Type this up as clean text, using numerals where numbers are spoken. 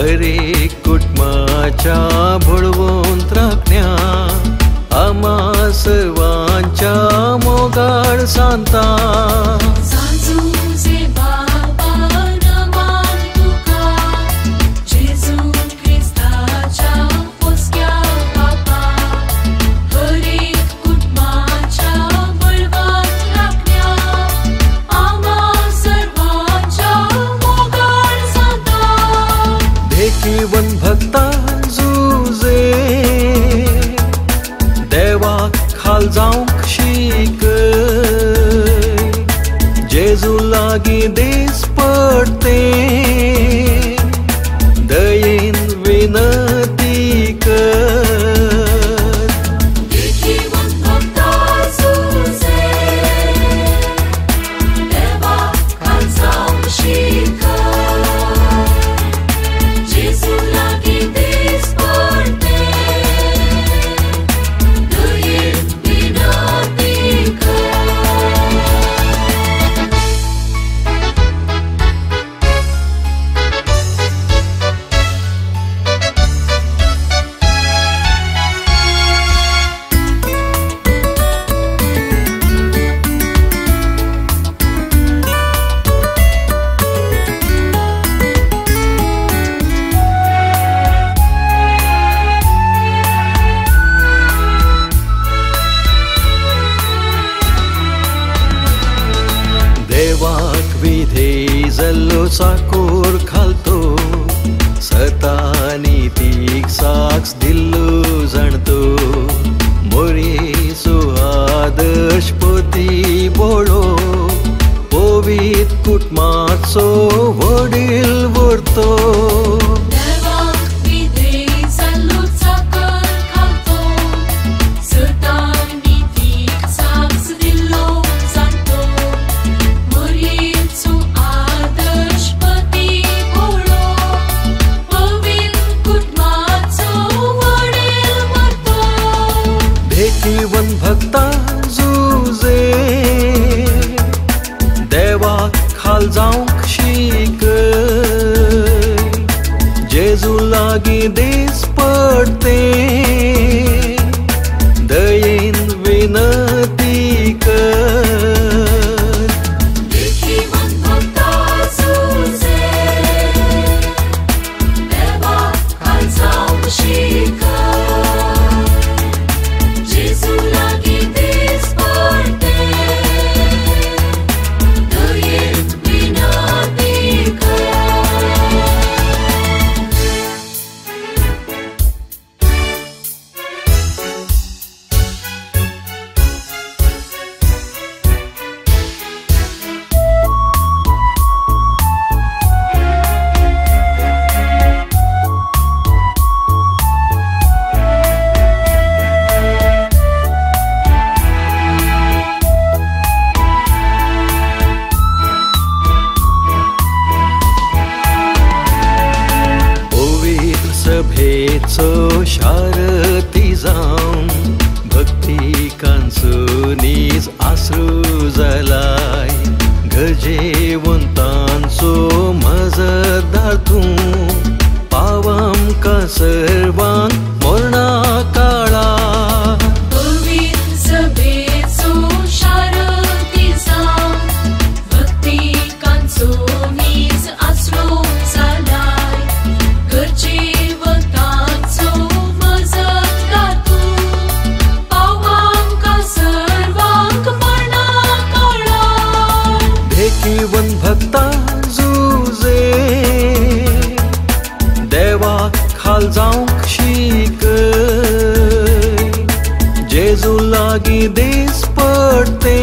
हरे कुटुंबाच्या बुडवून राखण्या आम्हा सर्वांच्या मोगाळ सांता देखीवन भक्ता जुजे देवा खाल जाऊंक शीक जेजू लागी देस पडते दयेन विनती कर देवाक विधेय जल्लो साकोर खालतो सतानी तीक साक्स दिल्लो जाणतो मोरेचो आदर्श पोती बोळो पवित कुटुंबाचो वडील व्हरतो देखीवन भक्ता जुजे देवा खाल जाऊंक शीक जेजू लागी देस पडते दयेन विनती कर सभेचो शारती जावन भक्तिकांचोनीच आसरू जालाय गजेवंतांचो मजतदार तूं पाव आमकां सर्वांक मरणा काळा देखीवन भक्ता जुजे देवा खाल जाऊंक शीक जेजू लागी देस पडते